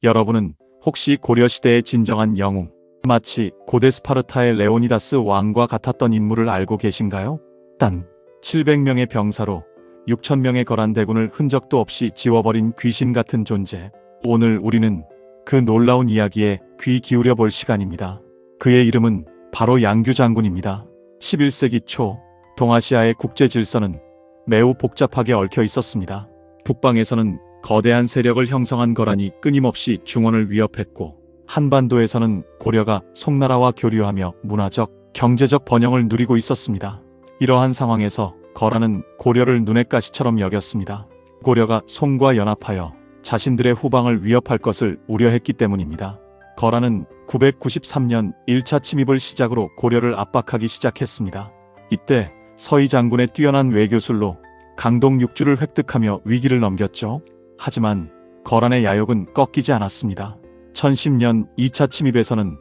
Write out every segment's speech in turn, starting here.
여러분은 혹시 고려시대의 진정한 영웅, 마치 고대 스파르타의 레오니다스 왕과 같았던 인물을 알고 계신가요? 단 700명의 병사로 6,000명의 거란 대군을 흔적도 없이 지워버린 귀신 같은 존재. 오늘 우리는 그 놀라운 이야기에 귀 기울여 볼 시간입니다. 그의 이름은 바로 양규 장군입니다. 11세기 초 동아시아의 국제 질서는 매우 복잡하게 얽혀 있었습니다. 북방에서는 거대한 세력을 형성한 거란이 끊임없이 중원을 위협했고, 한반도에서는 고려가 송나라와 교류하며 문화적, 경제적 번영을 누리고 있었습니다. 이러한 상황에서 거란은 고려를 눈의 가시처럼 여겼습니다. 고려가 송과 연합하여 자신들의 후방을 위협할 것을 우려했기 때문입니다. 거란은 993년 1차 침입을 시작으로 고려를 압박하기 시작했습니다. 이때 서희 장군의 뛰어난 외교술로 강동 6주를 획득하며 위기를 넘겼죠. 하지만 거란의 야욕은 꺾이지 않았습니다. 1010년 2차 침입에서는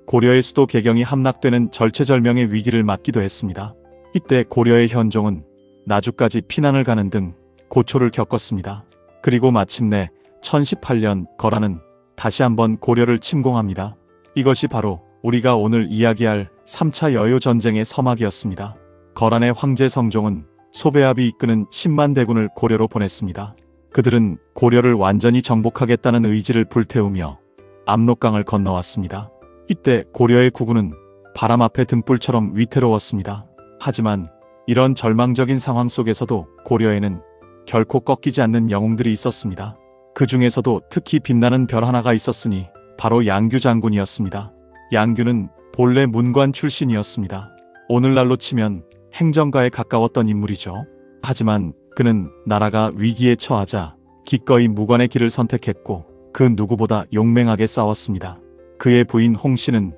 고려의 수도 개경이 함락되는 절체절명의 위기를 맞기도 했습니다. 이때 고려의 현종은 나주까지 피난을 가는 등 고초를 겪었습니다. 그리고 마침내 1018년 거란은 다시 한번 고려를 침공합니다. 이것이 바로 우리가 오늘 이야기할 3차 여효전쟁의 서막이었습니다. 거란의 황제 성종은 소배압이 이끄는 10만 대군을 고려로 보냈습니다. 그들은 고려를 완전히 정복하겠다는 의지를 불태우며 압록강을 건너왔습니다. 이때 고려의 구군은 바람 앞에 등불처럼 위태로웠습니다. 하지만 이런 절망적인 상황 속에서도 고려에는 결코 꺾이지 않는 영웅들이 있었습니다. 그 중에서도 특히 빛나는 별 하나가 있었으니 바로 양규 장군이었습니다. 양규는 본래 문관 출신이었습니다. 오늘날로 치면 행정가에 가까웠던 인물이죠. 하지만 그는 나라가 위기에 처하자 기꺼이 무관의 길을 선택했고, 그 누구보다 용맹하게 싸웠습니다. 그의 부인 홍씨는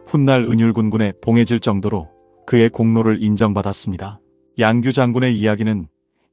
훗날 은율군군에 봉해질 정도로 그의 공로를 인정받았습니다. 양규 장군의 이야기는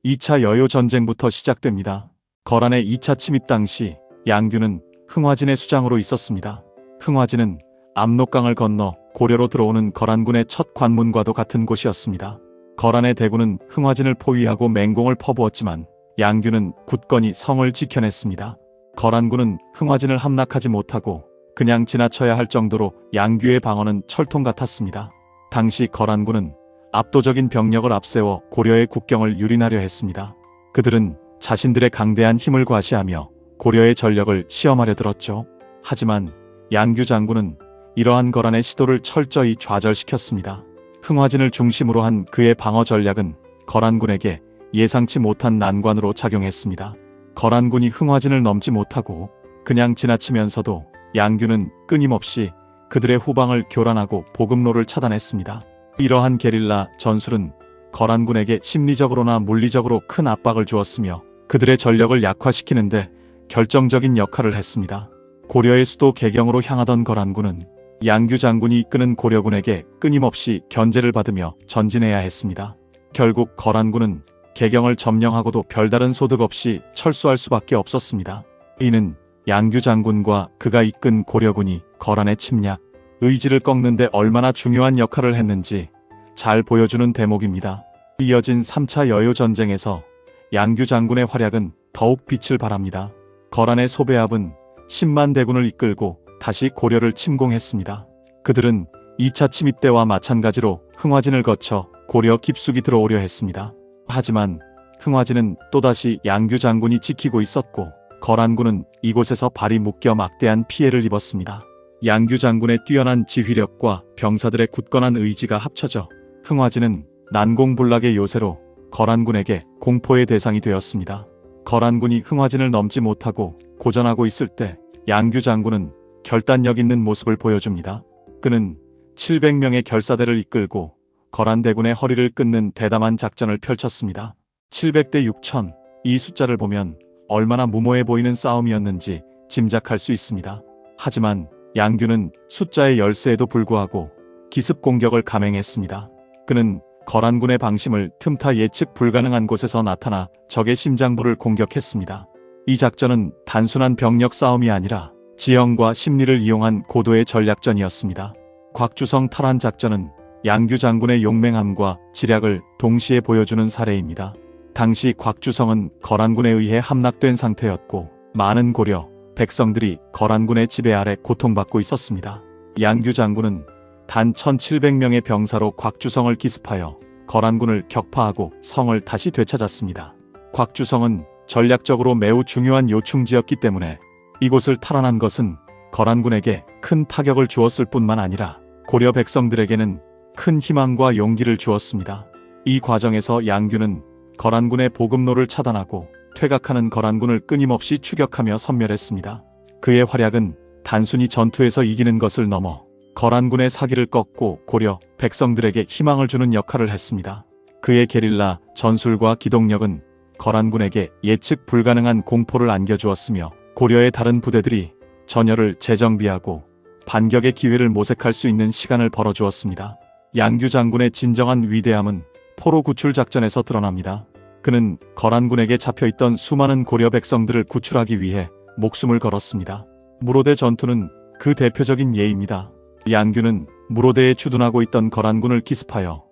2차 여효전쟁부터 시작됩니다. 거란의 2차 침입 당시 양규는 흥화진의 수장으로 있었습니다. 흥화진은 압록강을 건너 고려로 들어오는 거란군의 첫 관문과도 같은 곳이었습니다. 거란의 대군은 흥화진을 포위하고 맹공을 퍼부었지만 양규는 굳건히 성을 지켜냈습니다. 거란군은 흥화진을 함락하지 못하고 그냥 지나쳐야 할 정도로 양규의 방어는 철통 같았습니다. 당시 거란군은 압도적인 병력을 앞세워 고려의 국경을 유린하려 했습니다. 그들은 자신들의 강대한 힘을 과시하며 고려의 전력을 시험하려 들었죠. 하지만 양규 장군은 이러한 거란의 시도를 철저히 좌절시켰습니다. 흥화진을 중심으로 한 그의 방어 전략은 거란군에게 예상치 못한 난관으로 작용했습니다. 거란군이 흥화진을 넘지 못하고 그냥 지나치면서도 양규는 끊임없이 그들의 후방을 교란하고 보급로를 차단했습니다. 이러한 게릴라 전술은 거란군에게 심리적으로나 물리적으로 큰 압박을 주었으며 그들의 전력을 약화시키는데 결정적인 역할을 했습니다. 고려의 수도 개경으로 향하던 거란군은 양규 장군이 이끄는 고려군에게 끊임없이 견제를 받으며 전진해야 했습니다. 결국 거란군은 개경을 점령하고도 별다른 소득 없이 철수할 수밖에 없었습니다. 이는 양규 장군과 그가 이끈 고려군이 거란의 침략, 의지를 꺾는데 얼마나 중요한 역할을 했는지 잘 보여주는 대목입니다. 이어진 3차 여효전쟁에서 양규 장군의 활약은 더욱 빛을 발합니다. 거란의 소배압은 10만 대군을 이끌고 다시 고려를 침공했습니다. 그들은 2차 침입 때와 마찬가지로 흥화진을 거쳐 고려 깊숙이 들어오려 했습니다. 하지만 흥화진은 또다시 양규 장군이 지키고 있었고 거란군은 이곳에서 발이 묶여 막대한 피해를 입었습니다. 양규 장군의 뛰어난 지휘력과 병사들의 굳건한 의지가 합쳐져 흥화진은 난공불락의 요새로 거란군에게 공포의 대상이 되었습니다. 거란군이 흥화진을 넘지 못하고 고전하고 있을 때 양규 장군은 결단력 있는 모습을 보여줍니다. 그는 700명의 결사대를 이끌고 거란 대군의 허리를 끊는 대담한 작전을 펼쳤습니다. 700대 6,000, 이 숫자를 보면 얼마나 무모해 보이는 싸움이었는지 짐작할 수 있습니다. 하지만 양규는 숫자의 열세에도 불구하고 기습 공격을 감행했습니다. 그는 거란군의 방심을 틈타 예측 불가능한 곳에서 나타나 적의 심장부를 공격했습니다. 이 작전은 단순한 병력 싸움이 아니라 지형과 심리를 이용한 고도의 전략전이었습니다. 곽주성 탈환 작전은 양규 장군의 용맹함과 지략을 동시에 보여주는 사례입니다. 당시 곽주성은 거란군에 의해 함락된 상태였고 많은 고려, 백성들이 거란군의 지배 아래 고통받고 있었습니다. 양규 장군은 단 1700명의 병사로 곽주성을 기습하여 거란군을 격파하고 성을 다시 되찾았습니다. 곽주성은 전략적으로 매우 중요한 요충지였기 때문에 이곳을 탈환한 것은 거란군에게 큰 타격을 주었을 뿐만 아니라 고려 백성들에게는 큰 희망과 용기를 주었습니다. 이 과정에서 양규는 거란군의 보급로를 차단하고 퇴각하는 거란군을 끊임없이 추격하며 섬멸했습니다. 그의 활약은 단순히 전투에서 이기는 것을 넘어 거란군의 사기를 꺾고 고려 백성들에게 희망을 주는 역할을 했습니다. 그의 게릴라 전술과 기동력은 거란군에게 예측 불가능한 공포를 안겨주었으며 고려의 다른 부대들이 전열을 재정비하고 반격의 기회를 모색할 수 있는 시간을 벌어주었습니다. 양규 장군의 진정한 위대함은 포로 구출 작전에서 드러납니다. 그는 거란군에게 잡혀있던 수많은 고려 백성들을 구출하기 위해 목숨을 걸었습니다. 무로대 전투는 그 대표적인 예입니다. 양규는 무로대에 주둔하고 있던 거란군을 기습하여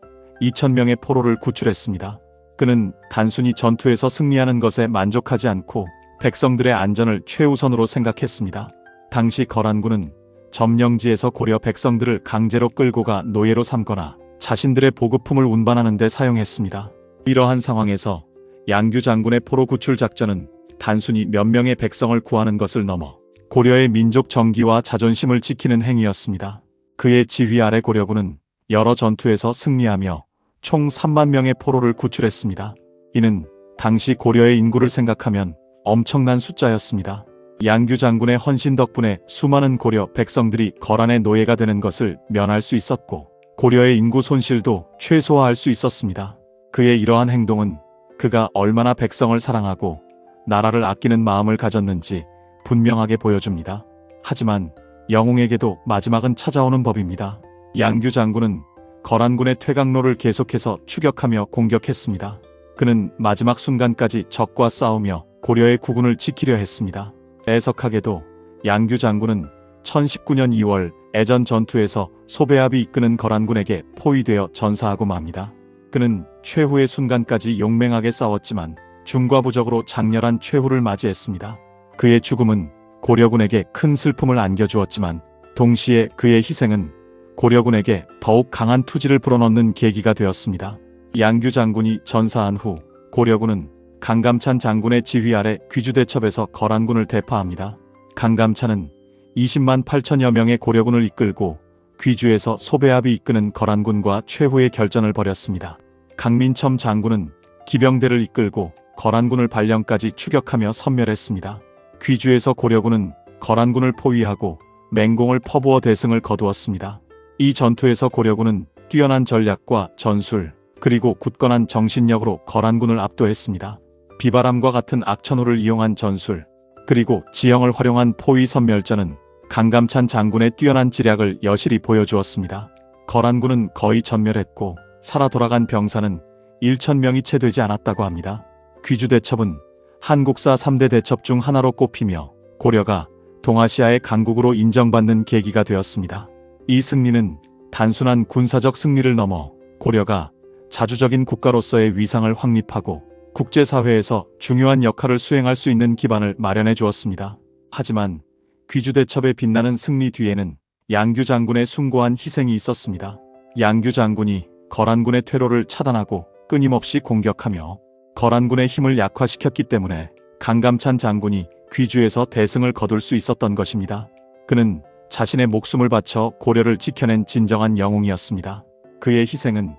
2000명의 포로를 구출했습니다. 그는 단순히 전투에서 승리하는 것에 만족하지 않고 백성들의 안전을 최우선으로 생각했습니다. 당시 거란군은 점령지에서 고려 백성들을 강제로 끌고 가 노예로 삼거나 자신들의 보급품을 운반하는 데 사용했습니다. 이러한 상황에서 양규 장군의 포로 구출 작전은 단순히 몇 명의 백성을 구하는 것을 넘어 고려의 민족 정기와 자존심을 지키는 행위였습니다. 그의 지휘 아래 고려군은 여러 전투에서 승리하며 총 3만 명의 포로를 구출했습니다. 이는 당시 고려의 인구를 생각하면 엄청난 숫자였습니다. 양규 장군의 헌신 덕분에 수많은 고려 백성들이 거란의 노예가 되는 것을 면할 수 있었고 고려의 인구 손실도 최소화할 수 있었습니다. 그의 이러한 행동은 그가 얼마나 백성을 사랑하고 나라를 아끼는 마음을 가졌는지 분명하게 보여줍니다. 하지만 영웅에게도 마지막은 찾아오는 법입니다. 양규 장군은 거란군의 퇴각로를 계속해서 추격하며 공격했습니다. 그는 마지막 순간까지 적과 싸우며 고려의 국운을 지키려 했습니다. 애석하게도 양규 장군은 1019년 2월 애전 전투에서 소배압이 이끄는 거란군에게 포위되어 전사하고 맙니다. 그는 최후의 순간까지 용맹하게 싸웠지만 중과부적으로 장렬한 최후를 맞이했습니다. 그의 죽음은 고려군에게 큰 슬픔을 안겨주었지만 동시에 그의 희생은 고려군에게 더욱 강한 투지를 불어넣는 계기가 되었습니다. 양규 장군이 전사한 후 고려군은 강감찬 장군의 지휘 아래 귀주대첩에서 거란군을 대파합니다. 강감찬은 20만 8천여 명의 고려군을 이끌고 귀주에서 소배압이 이끄는 거란군과 최후의 결전을 벌였습니다. 강민첨 장군은 기병대를 이끌고 거란군을 발령까지 추격하며 섬멸했습니다. 귀주에서 고려군은 거란군을 포위하고 맹공을 퍼부어 대승을 거두었습니다. 이 전투에서 고려군은 뛰어난 전략과 전술 그리고 굳건한 정신력으로 거란군을 압도했습니다. 비바람과 같은 악천후를 이용한 전술 그리고 지형을 활용한 포위 섬멸전은 강감찬 장군의 뛰어난 지략을 여실히 보여주었습니다. 거란군은 거의 전멸했고 살아 돌아간 병사는 1000명이 채 되지 않았다고 합니다. 귀주대첩은 한국사 3대 대첩 중 하나로 꼽히며 고려가 동아시아의 강국으로 인정받는 계기가 되었습니다. 이 승리는 단순한 군사적 승리를 넘어 고려가 자주적인 국가로서의 위상을 확립하고 국제사회에서 중요한 역할을 수행할 수 있는 기반을 마련해 주었습니다. 하지만 귀주대첩의 빛나는 승리 뒤에는 양규 장군의 숭고한 희생이 있었습니다. 양규 장군이 거란군의 퇴로를 차단하고 끊임없이 공격하며 거란군의 힘을 약화시켰기 때문에 강감찬 장군이 귀주에서 대승을 거둘 수 있었던 것입니다. 그는 자신의 목숨을 바쳐 고려를 지켜낸 진정한 영웅이었습니다. 그의 희생은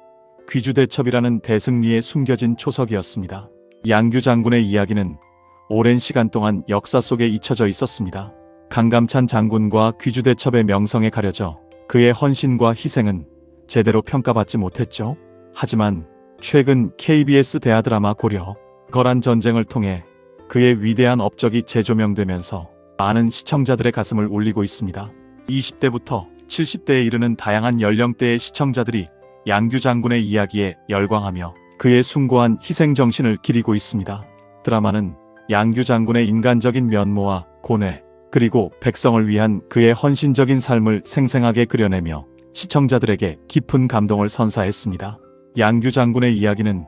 귀주대첩이라는 대승리에 숨겨진 초석이었습니다. 양규 장군의 이야기는 오랜 시간 동안 역사 속에 잊혀져 있었습니다. 강감찬 장군과 귀주대첩의 명성에 가려져 그의 헌신과 희생은 제대로 평가받지 못했죠. 하지만 최근 KBS 대하드라마 고려 거란 전쟁을 통해 그의 위대한 업적이 재조명되면서 많은 시청자들의 가슴을 울리고 있습니다. 20대부터 70대에 이르는 다양한 연령대의 시청자들이 양규 장군의 이야기에 열광하며 그의 숭고한 희생정신을 기리고 있습니다. 드라마는 양규 장군의 인간적인 면모와 고뇌 그리고 백성을 위한 그의 헌신적인 삶을 생생하게 그려내며 시청자들에게 깊은 감동을 선사했습니다. 양규 장군의 이야기는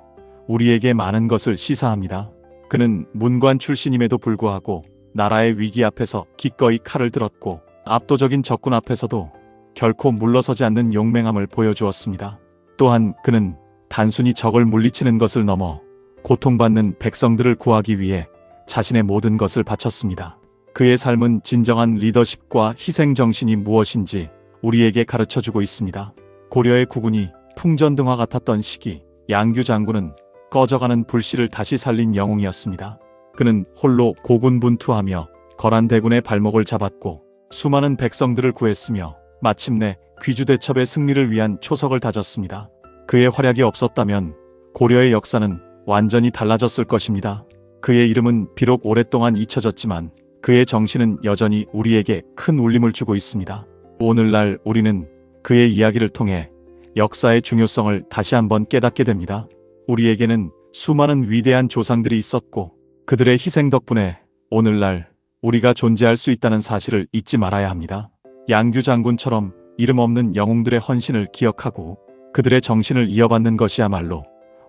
우리에게 많은 것을 시사합니다. 그는 문관 출신임에도 불구하고 나라의 위기 앞에서 기꺼이 칼을 들었고 압도적인 적군 앞에서도 결코 물러서지 않는 용맹함을 보여주었습니다. 또한 그는 단순히 적을 물리치는 것을 넘어 고통받는 백성들을 구하기 위해 자신의 모든 것을 바쳤습니다. 그의 삶은 진정한 리더십과 희생정신이 무엇인지 우리에게 가르쳐주고 있습니다. 고려의 국운이 풍전등화 같았던 시기, 양규 장군은 꺼져가는 불씨를 다시 살린 영웅이었습니다. 그는 홀로 고군분투하며 거란대군의 발목을 잡았고 수많은 백성들을 구했으며 마침내 귀주대첩의 승리를 위한 초석을 다졌습니다. 그의 활약이 없었다면 고려의 역사는 완전히 달라졌을 것입니다. 그의 이름은 비록 오랫동안 잊혀졌지만 그의 정신은 여전히 우리에게 큰 울림을 주고 있습니다. 오늘날 우리는 그의 이야기를 통해 역사의 중요성을 다시 한번 깨닫게 됩니다. 우리에게는 수많은 위대한 조상들이 있었고 그들의 희생 덕분에 오늘날 우리가 존재할 수 있다는 사실을 잊지 말아야 합니다. 양규 장군처럼 이름 없는 영웅들의 헌신을 기억하고 그들의 정신을 이어받는 것이야말로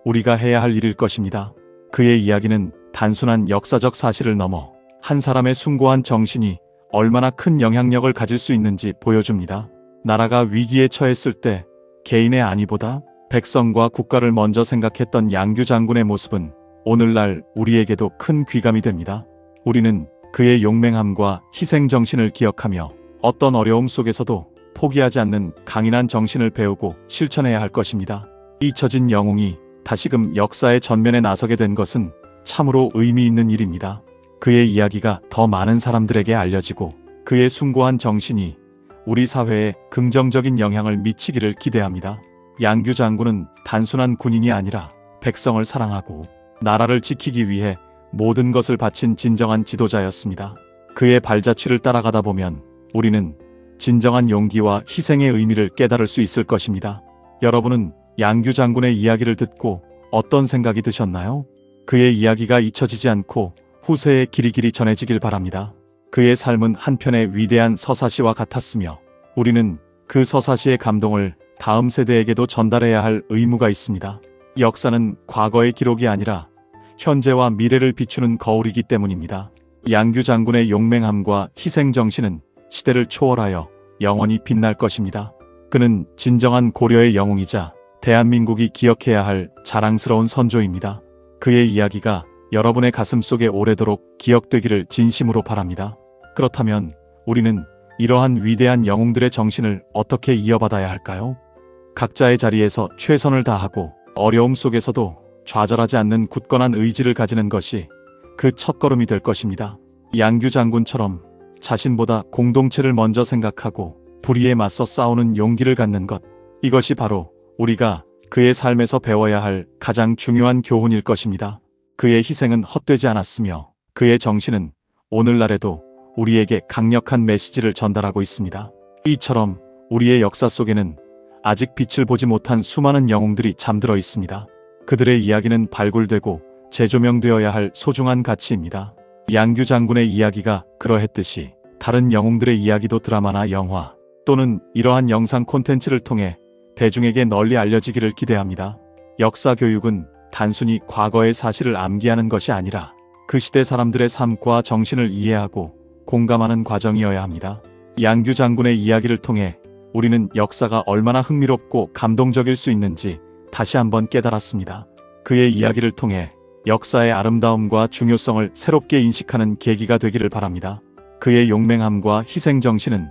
우리가 해야 할 일일 것입니다. 그의 이야기는 단순한 역사적 사실을 넘어 한 사람의 숭고한 정신이 얼마나 큰 영향력을 가질 수 있는지 보여줍니다. 나라가 위기에 처했을 때 개인의 안위보다 백성과 국가를 먼저 생각했던 양규 장군의 모습은 오늘날 우리에게도 큰 귀감이 됩니다. 우리는 그의 용맹함과 희생정신을 기억하며 어떤 어려움 속에서도 포기하지 않는 강인한 정신을 배우고 실천해야 할 것입니다. 잊혀진 영웅이 다시금 역사의 전면에 나서게 된 것은 참으로 의미 있는 일입니다. 그의 이야기가 더 많은 사람들에게 알려지고 그의 숭고한 정신이 우리 사회에 긍정적인 영향을 미치기를 기대합니다. 양규 장군은 단순한 군인이 아니라 백성을 사랑하고 나라를 지키기 위해 모든 것을 바친 진정한 지도자였습니다. 그의 발자취를 따라가다 보면 우리는 진정한 용기와 희생의 의미를 깨달을 수 있을 것입니다. 여러분은 양규 장군의 이야기를 듣고 어떤 생각이 드셨나요? 그의 이야기가 잊혀지지 않고 후세에 길이길이 전해지길 바랍니다. 그의 삶은 한편의 위대한 서사시와 같았으며 우리는 그 서사시의 감동을 다음 세대에게도 전달해야 할 의무가 있습니다. 역사는 과거의 기록이 아니라 현재와 미래를 비추는 거울이기 때문입니다. 양규 장군의 용맹함과 희생정신은 시대를 초월하여 영원히 빛날 것입니다. 그는 진정한 고려의 영웅이자 대한민국이 기억해야 할 자랑스러운 선조입니다. 그의 이야기가 여러분의 가슴 속에 오래도록 기억되기를 진심으로 바랍니다. 그렇다면 우리는 이러한 위대한 영웅들의 정신을 어떻게 이어받아야 할까요? 각자의 자리에서 최선을 다하고 어려움 속에서도 좌절하지 않는 굳건한 의지를 가지는 것이 그 첫걸음이 될 것입니다. 양규 장군처럼 자신보다 공동체를 먼저 생각하고 불의에 맞서 싸우는 용기를 갖는 것, 이것이 바로 우리가 그의 삶에서 배워야 할 가장 중요한 교훈일 것입니다. 그의 희생은 헛되지 않았으며 그의 정신은 오늘날에도 우리에게 강력한 메시지를 전달하고 있습니다. 이처럼 우리의 역사 속에는 아직 빛을 보지 못한 수많은 영웅들이 잠들어 있습니다. 그들의 이야기는 발굴되고 재조명되어야 할 소중한 가치입니다. 양규 장군의 이야기가 그러했듯이 다른 영웅들의 이야기도 드라마나 영화 또는 이러한 영상 콘텐츠를 통해 대중에게 널리 알려지기를 기대합니다. 역사 교육은 단순히 과거의 사실을 암기하는 것이 아니라 그 시대 사람들의 삶과 정신을 이해하고 공감하는 과정이어야 합니다. 양규 장군의 이야기를 통해 우리는 역사가 얼마나 흥미롭고 감동적일 수 있는지 다시 한번 깨달았습니다. 그의 이야기를 통해 역사의 아름다움과 중요성을 새롭게 인식하는 계기가 되기를 바랍니다. 그의 용맹함과 희생정신은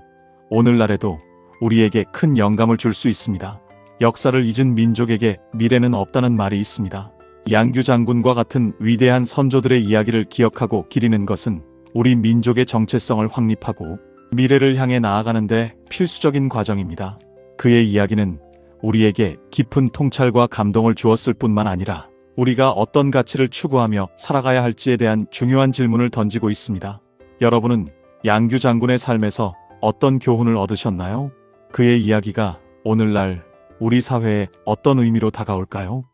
오늘날에도 우리에게 큰 영감을 줄 수 있습니다. 역사를 잊은 민족에게 미래는 없다는 말이 있습니다. 양규 장군과 같은 위대한 선조들의 이야기를 기억하고 기리는 것은 우리 민족의 정체성을 확립하고 미래를 향해 나아가는 데 필수적인 과정입니다. 그의 이야기는 우리에게 깊은 통찰과 감동을 주었을 뿐만 아니라 우리가 어떤 가치를 추구하며 살아가야 할지에 대한 중요한 질문을 던지고 있습니다. 여러분은 양규 장군의 삶에서 어떤 교훈을 얻으셨나요? 그의 이야기가 오늘날 우리 사회에 어떤 의미로 다가올까요?